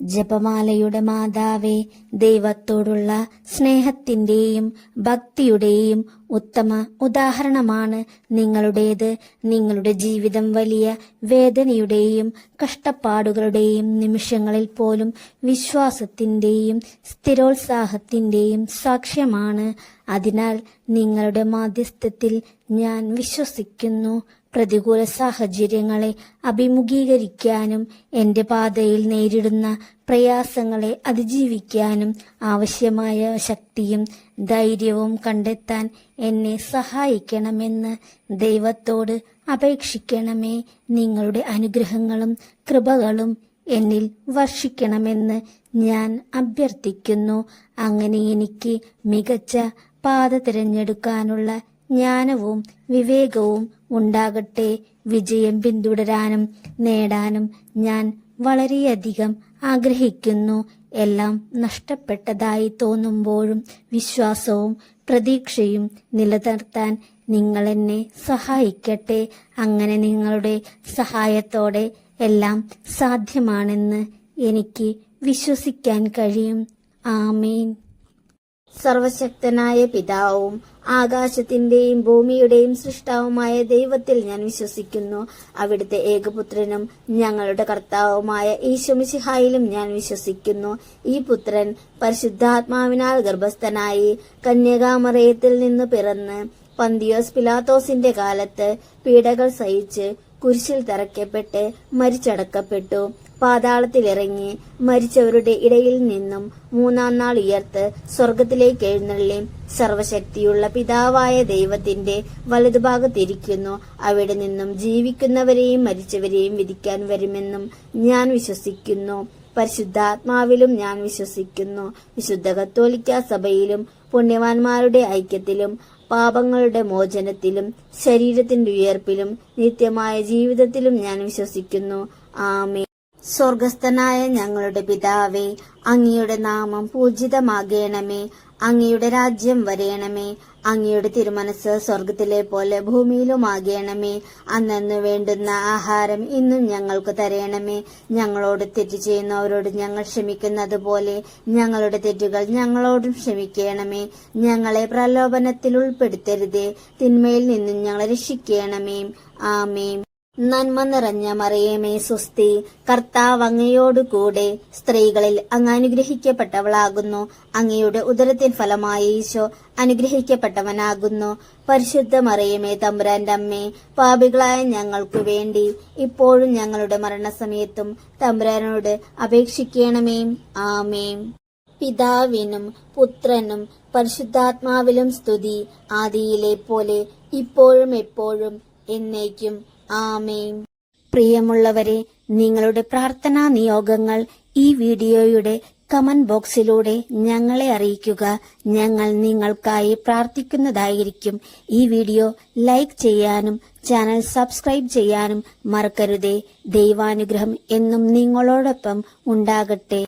ജപമാലയുടെ മാതാവേ, ദൈവത്തോടുള്ള സ്നേഹത്തിന്റെയും ഭക്തിയുടെയും ഉത്തമ ഉദാഹരണമാണ് നിങ്ങളുടേത്. നിങ്ങളുടെ ജീവിതം വലിയ വേദനയുടെയും കഷ്ടപ്പാടുകളുടെയും നിമിഷങ്ങളിൽ പോലും വിശ്വാസത്തിന്റെയും സ്ഥിരോത്സാഹത്തിന്റെയും സാക്ഷ്യമാണ്. അതിനാൽ നിങ്ങളുടെ മാധ്യസ്ഥത്തിൽ ഞാൻ വിശ്വസിക്കുന്നു. പ്രതികൂല സാഹചര്യങ്ങളെ അഭിമുഖീകരിക്കാനും എന്റെ പാതയിൽ നേരിടുന്ന പ്രയാസങ്ങളെ അതിജീവിക്കാനും ആവശ്യമായ ശക്തിയും ധൈര്യവും കണ്ടെത്താൻ എന്നെ സഹായിക്കണമെന്ന് ദൈവത്തോട് അപേക്ഷിക്കണമേ. നിങ്ങളുടെ അനുഗ്രഹങ്ങളും കൃപകളും എന്നിൽ വർഷിക്കണമെന്ന് ഞാൻ അഭ്യർത്ഥിക്കുന്നു. അങ്ങനെ എനിക്ക് മികച്ച പാത തിരഞ്ഞെടുക്കാനുള്ള ജ്ഞാനവും വിവേകവും ഉണ്ടാകട്ടെ. വിജയം പിന്തുടരാനും നേടാനും ഞാൻ വളരെയധികം ആഗ്രഹിക്കുന്നു. എല്ലാം നഷ്ടപ്പെട്ടതായി തോന്നുമ്പോഴും വിശ്വാസവും പ്രതീക്ഷയും നിലനിർത്താൻ നിങ്ങൾ എന്നെ സഹായിക്കട്ടെ. അങ്ങനെ നിങ്ങളുടെ സഹായത്തോടെ എല്ലാം സാധ്യമാണെന്ന് എനിക്ക് വിശ്വസിക്കാൻ കഴിയും. ആമേൻ. സർവശക്തനായ പിതാവും ആകാശത്തിന്റെയും ഭൂമിയുടെയും സൃഷ്ടാവുമായ ദൈവത്തിൽ ഞാൻ വിശ്വസിക്കുന്നു. അവിടുത്തെ ഏകപുത്രനും ഞങ്ങളുടെ കർത്താവുമായ ഈശോമിശിഹായിലും ഞാൻ വിശ്വസിക്കുന്നു. ഈ പുത്രൻ പരിശുദ്ധാത്മാവിനാൽ ഗർഭസ്ഥനായി കന്യകാമറിയത്തിൽ നിന്ന് പിറന്ന് പന്തിയോസ് പിലാത്തോസിന്റെ കാലത്ത് പീഡകൾ സഹിച്ച് കുരിശിൽ തറയ്ക്കപ്പെട്ട് മരിച്ചടക്കപ്പെട്ടു. പാതാളത്തിലിറങ്ങി മരിച്ചവരുടെ ഇടയിൽ നിന്നും മൂന്നാം നാൾ ഉയർത്ത് സ്വർഗത്തിലേക്ക് എഴുന്നള്ളി സർവശക്തിയുള്ള പിതാവായ ദൈവത്തിന്റെ വലതുഭാഗത്തിരിക്കുന്നു. അവിടെ നിന്നും ജീവിക്കുന്നവരെയും മരിച്ചവരെയും വിധിക്കാൻ വരുമെന്നും ഞാൻ വിശ്വസിക്കുന്നു. പരിശുദ്ധാത്മാവിലും ഞാൻ വിശ്വസിക്കുന്നു. വിശുദ്ധ കത്തോലിക്ക സഭയിലും പുണ്യവാന്മാരുടെ ഐക്യത്തിലും പാപങ്ങളുടെ മോചനത്തിലും ശരീരത്തിന്റെ ഉയർപ്പിലും നിത്യമായ ജീവിതത്തിലും ഞാൻ വിശ്വസിക്കുന്നു. ആമേൻ. സ്വർഗസ്ഥനായ ഞങ്ങളുടെ പിതാവേ, അങ്ങയുടെ നാമം പൂജിതമാകണമേ. അങ്ങയുടെ രാജ്യം വരയണമേ. അങ്ങയുടെ തിരുമനസ് സ്വർഗത്തിലെ പോലെ ഭൂമിയിലുമാകണമേ. അന്നു വേണ്ടുന്ന ആഹാരം ഇന്നും ഞങ്ങൾക്ക് തരയണമേ. ഞങ്ങളോട് തെറ്റ് ചെയ്യുന്നവരോട് ഞങ്ങൾ ക്ഷമിക്കുന്നത് പോലെ ഞങ്ങളുടെ തെറ്റുകൾ ഞങ്ങളോടും ക്ഷമിക്കണമേ. ഞങ്ങളെ പ്രലോഭനത്തിൽ ഉൾപ്പെടുത്തരുതേ, തിന്മയിൽ നിന്നും ഞങ്ങളെ രക്ഷിക്കണമേ. ആമേൻ. നന്മ നിറഞ്ഞ മറിയമേ സ്വസ്തി, കർത്താവ് അങ്ങയോടു കൂടെ സ്ത്രീകളിൽ അങ്ങ് അനുഗ്രഹിക്കപ്പെട്ടവളാകുന്നു. അങ്ങയുടെ ഉദരത്തിൻ ഫലമായി ഈശോ അനുഗ്രഹിക്കപ്പെട്ടവനാകുന്നു. പരിശുദ്ധ മറിയമേ തമ്പുരാന്റെ അമ്മേ, പാപികളായ ഞങ്ങൾക്കു വേണ്ടി ഇപ്പോഴും ഞങ്ങളുടെ മരണസമയത്തും തമ്പുരാനോട് അപേക്ഷിക്കണമേ. ആമേൻ. പിതാവിനും പുത്രനും പരിശുദ്ധാത്മാവിലും സ്തുതി, ആദിയിലെ പോലെ ഇപ്പോഴും എപ്പോഴും എന്നേക്കും. ആമേൻ. പ്രിയമുള്ളവരെ, നിങ്ങളുടെ പ്രാർത്ഥനാ നിയോഗങ്ങൾ ഈ വീഡിയോയുടെ കമന്റ് ബോക്സിലൂടെ ഞങ്ങളെ അറിയിക്കുക. ഞങ്ങൾ നിങ്ങൾക്കായി പ്രാർത്ഥിക്കുന്നതായിരിക്കും. ഈ വീഡിയോ ലൈക്ക് ചെയ്യാനും ചാനൽ സബ്സ്ക്രൈബ് ചെയ്യാനും മറക്കരുതേ. ദൈവാനുഗ്രഹം എന്നും നിങ്ങളോടൊപ്പം ഉണ്ടാകട്ടെ.